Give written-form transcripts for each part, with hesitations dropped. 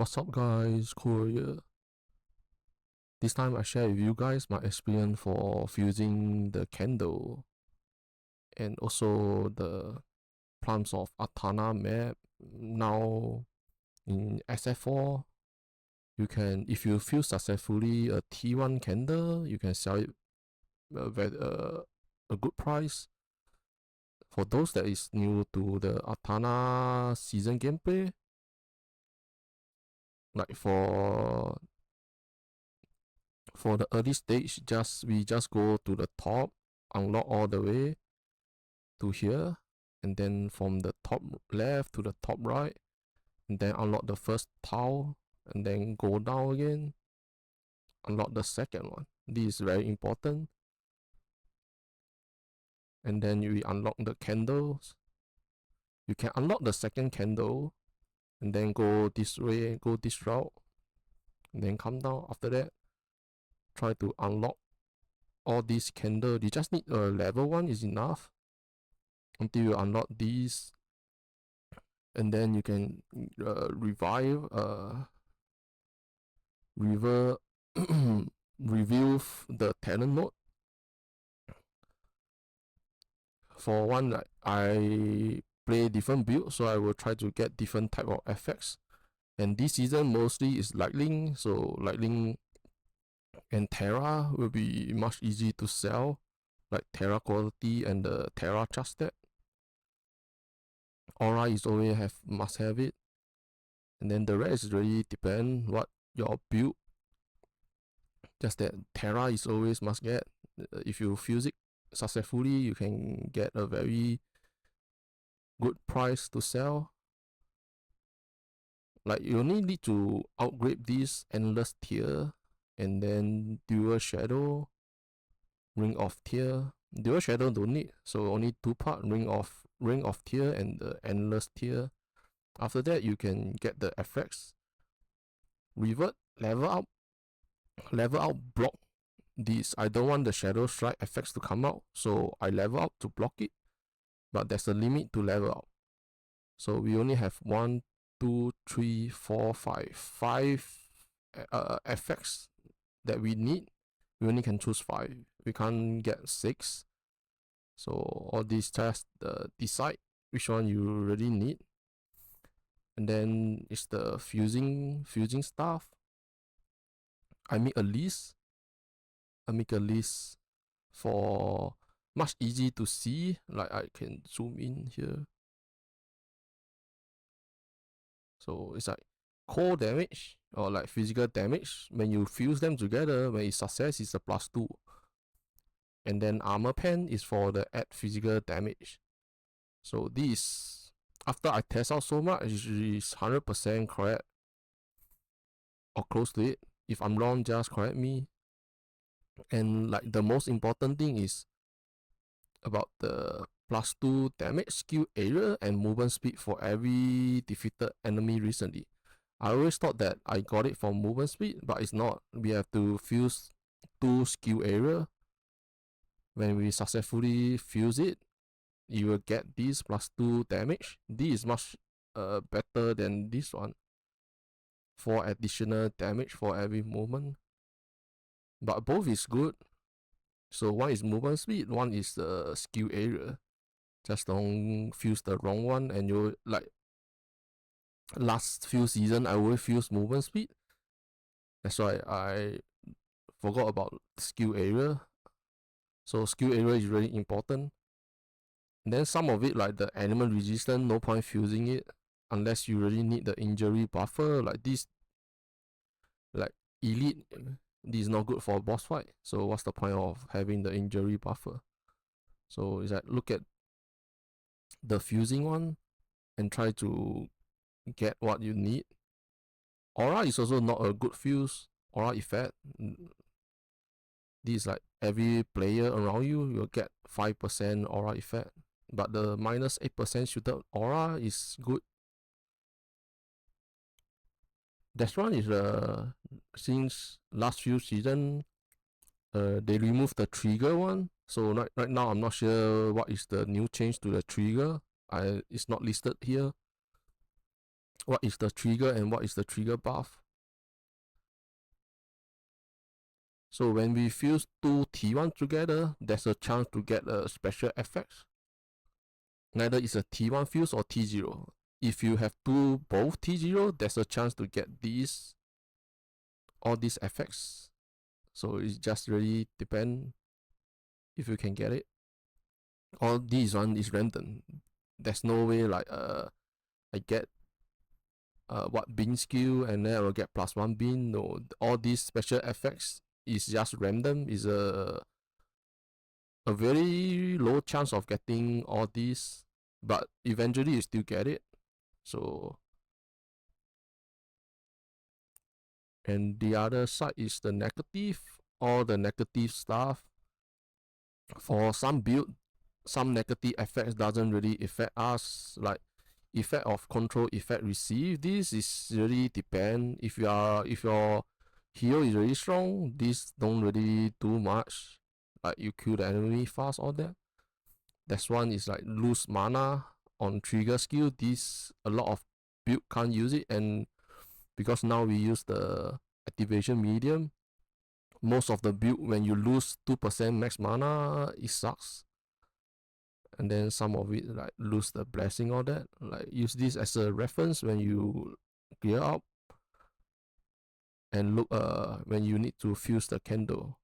What's up guys, cool here. This time I share with you guys my experience for fusing the candle and also the plums of Aeterna map. Now in SF4 you can, if you fuse successfully a T1 candle, you can sell it a good price. For those that is new to the Aeterna season gameplay, like for the early stage, we just go to the top, unlock all the way to here, and then from the top left to the top right, and then unlock the first tile, and then go down again, unlock the second one. This is very important. And then you unlock the candles. You can unlock the second candle and then go this way, go this route, and then come down. After that, try to unlock all these candles. You just need a level 1 is enough until you unlock these, and then you can revive review the talent node. For one, like I play different builds, so I will try to get different type of effects. And this season mostly is lightning, so lightning and Terra will be much easy to sell, like Terra quality and the Terra trust that. Aura is always must have it, and then the rest really depend what your build. Just that Terra is always must get. If you fuse it successfully, you can get a very good price to sell. Like you only need to upgrade this endless tier, and then dual shadow, ring of tier. Dual shadow don't need, so only 2-part ring of tier and the endless tier. After that, you can get the effects. Revert, level up, block this. I don't want the shadow strike effects to come out, so I level up to block it, but there's a limit to level up. So we only have 1, 2, 3, 4, 5 effects that we need. We only can choose 5. We can't get 6. So all these tests decide which one you really need. And then it's the fusing stuff. I make a list. For much easy to see. Like I can zoom in here. So it's like core damage or like physical damage. When you fuse them together, when it's success, it's a +2. And then armor pen is for the add physical damage. So this, after I test out so much, is 100% correct or close to it. If I'm wrong, just correct me. And like the most important thing is about the +2 damage, skill area, and movement speed for every defeated enemy recently. I always thought that I got it from movement speed, but it's not. We have to fuse 2 skill area. When we successfully fuse it, you will get this +2 damage. This is much better than this one for additional damage for every movement. But both is good. So one is movement speed, one is the skill area. Just don't fuse the wrong one, and you like last few season I will fuse movement speed. That's why I forgot about skill area. So skill area is really important. And then some of it, like the animal resistance, no point fusing it unless you really need the injury buffer. Like this, like elite, this is not good for a boss fight. So what's the point of having the injury buffer? So it's like look at the fusing one and try to get what you need. Aura is also not a good fuse. Aura effect. This is like every player around you will get 5% aura effect, but the -8% shooter aura is good. That one is since last few season, they removed the trigger one. So right now I'm not sure what is the new change to the trigger. It's not listed here. what is the trigger and what is the trigger buff. So when we fuse two T1 together, there's a chance to get a special effect. Neither is a T1 fuse or T0. If you have both T0, there's a chance to get all these effects. So it just really depend if you can get it. All these one is random. There's no way like I get what bean skill and then I will get +1 bean. No, all these special effects is just random. Is a very low chance of getting all these, but eventually you still get it. So, and the other side is the negative. All the negative stuff. For some build, some negative effects doesn't really affect us. Like effect of control effect received. This is really depend. If your hero is really strong, this don't really do much. Like you kill the enemy fast, all that. That's one is like lose mana on trigger skill. This a lot of build can't use it, and because now we use the activation medium, most of the build when you lose 2% max mana, it sucks. And then some of it like lose the blessing, all that. Like use this as a reference when you gear up and look when you need to fuse the candle.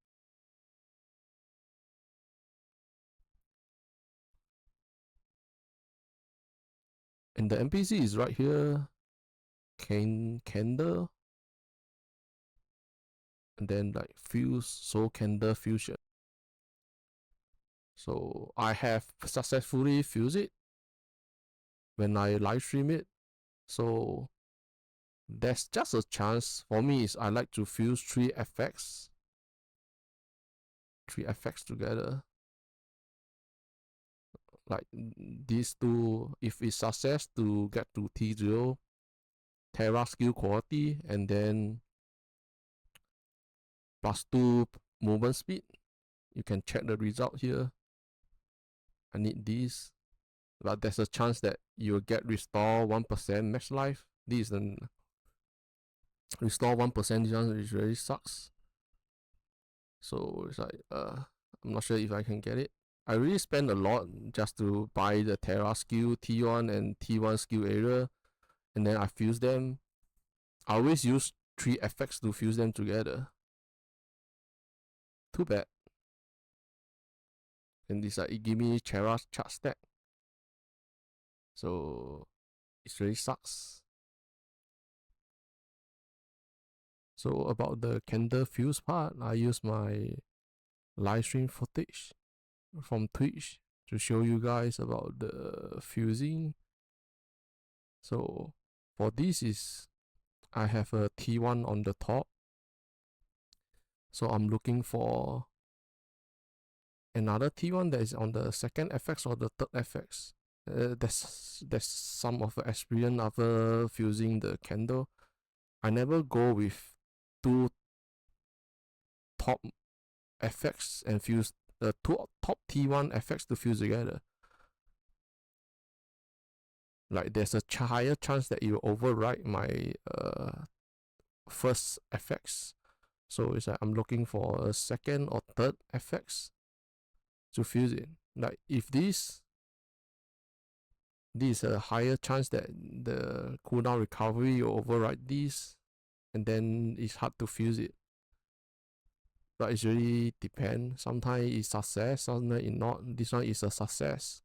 And the NPC is right here. Candle. And then like fuse soul candle fusion. So I have successfully fused it when I live stream it. So there's just a chance for me is I like to fuse three effects together. Like these two, if it's success to get to T0 Terra skill quality and then +2 movement speed, you can check the result here. I need these, but there's a chance that you'll get restore 1% max life. This is an restore 1%, this one which really sucks. So it's like I'm not sure if I can get it. I really spend a lot just to buy the Terra skill T1 and T1 skill area, and then I fuse them. I always use 3 effects to fuse them together. Too bad. And this like it give me Terra chart stack. So it really sucks. So about the candle fuse part, I use my live stream footage from Twitch to show you guys about the fusing. So for this is I have a T1 on the top. So I'm looking for another T1 that is on the second FX or the third FX. There's some of the experience after fusing the candle. I never go with 2 top FX and fuse the 2 top T1 FX to fuse together. Like there's a higher chance that you overwrite my first FX. So it's like I'm looking for a second or third FX to fuse it. Like if this is a higher chance that the cooldown recovery will override this, and then it's hard to fuse it. But it really depends. Sometimes it's success, sometimes it's not. This one is a success.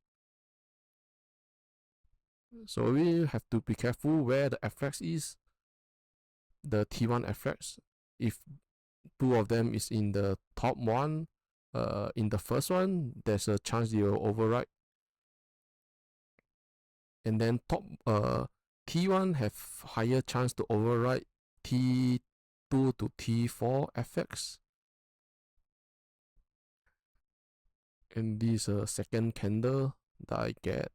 So we have to be careful where the FX is. The T1 FX. If 2 of them is in the top one, in the first one, there's a chance you'll override. And then top T1 have higher chance to override T2 to T4 FX. And this second candle that I get.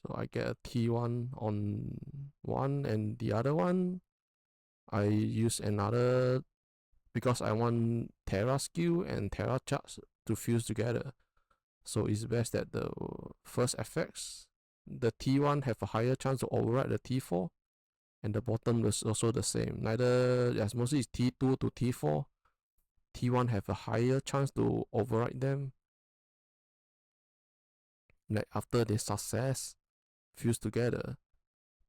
So I get a T1 on one, and the other one I use another because I want Terra skill and Terra charge to fuse together. So it's best that the first effects, the T1 have a higher chance to override the T4, and the bottom is also the same. Neither, as mostly it's T2 to T4. T1 have a higher chance to override them. Like after they success fuse together,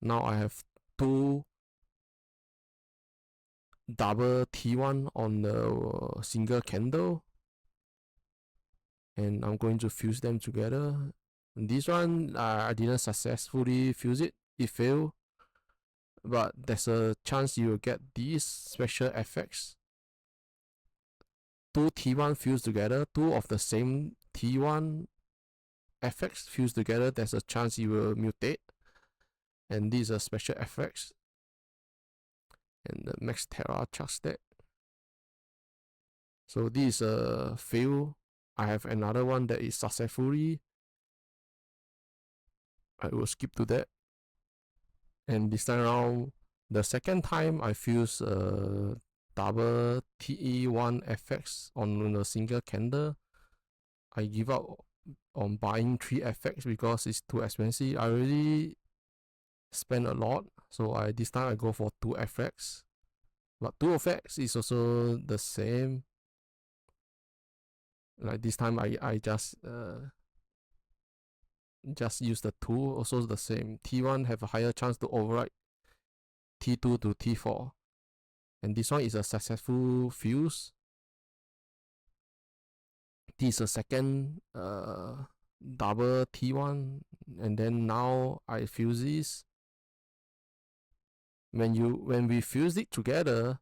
now I have two double T1 on the single candle, and I'm going to fuse them together. And this one I didn't successfully fuse it, it failed, but there's a chance you will get these special effects. Two T1 fused together, two of the same T1 effects fused together, there's a chance you will mutate, and these are special effects. And the Max Terra charge stat. So this is a fail. I have another one that is successfully. I will skip to that. And this time around, the second time I fuse double TE1 FX on a single candle. I give up on buying 3 FX because it's too expensive. I already spend a lot, so this time I go for 2 FX. But 2 FX is also the same. Like this time I just use the 2, also the same. T1 have a higher chance to override T2 to T4. And this one is a successful fuse. This is a second double T1, and then now I fuse this. When we fuse it together,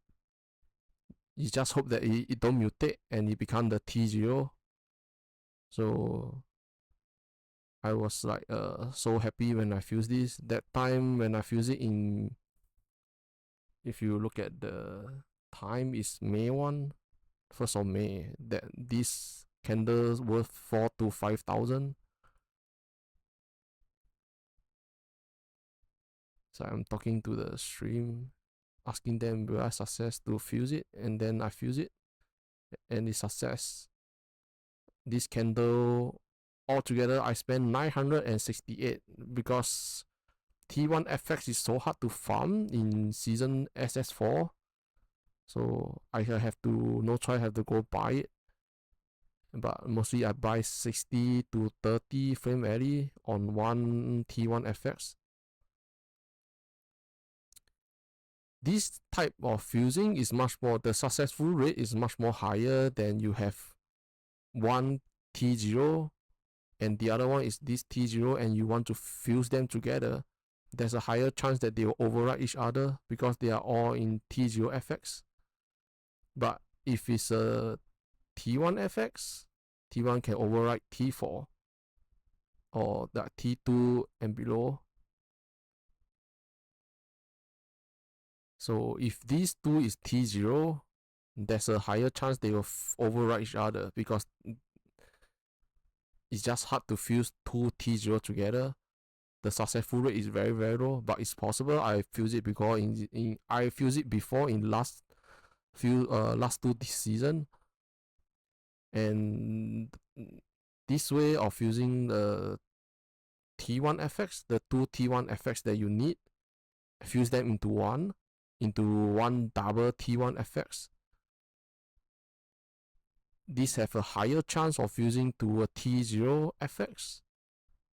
you just hope that it don't mutate and it become the T0. So I was like so happy when I fused this. That time when I fused it in, if you look at the time, is May 1st of May, that this candle's worth 4,000 to 5,000. So I'm talking to the stream, asking them will I success to fuse it, and then I fuse it, and it's success. This candle altogether I spent 968 because T1 FX is so hard to farm in season SS4. So I have to, no choice, have to go buy it. But mostly I buy 60 to 30 frame rally on one T1 FX. This type of fusing is much more, the successful rate is much more higher than you have one T0 and the other one is this T0 and you want to fuse them together. There's a higher chance that they will override each other because they are all in T0 FX. But if it's a T1 FX, T1 can override T4 or that T2 and below. So if these two is T0, there's a higher chance they will override each other because it's just hard to fuse two T0 together. The successful rate is very, very low, but it's possible. I fused it before I fused it before in last two this season, and this way of using the T1 FX, the two T1 FX that you need, fuse them into one double T1 FX. These have a higher chance of fusing to a T0 FX.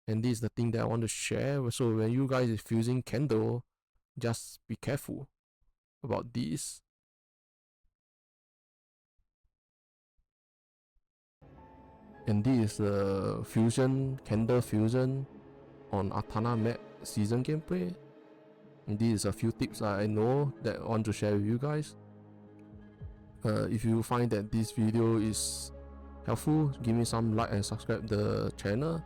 And this is the thing that I want to share. So when you guys is fusing candle, just be careful about this. And this is the fusion, candle fusion on Aeterna map season gameplay. And these are a few tips I know that I want to share with you guys. If you find that this video is helpful, give me some like and subscribe the channel.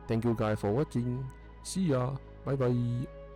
Thank you guys for watching. See ya. Bye bye.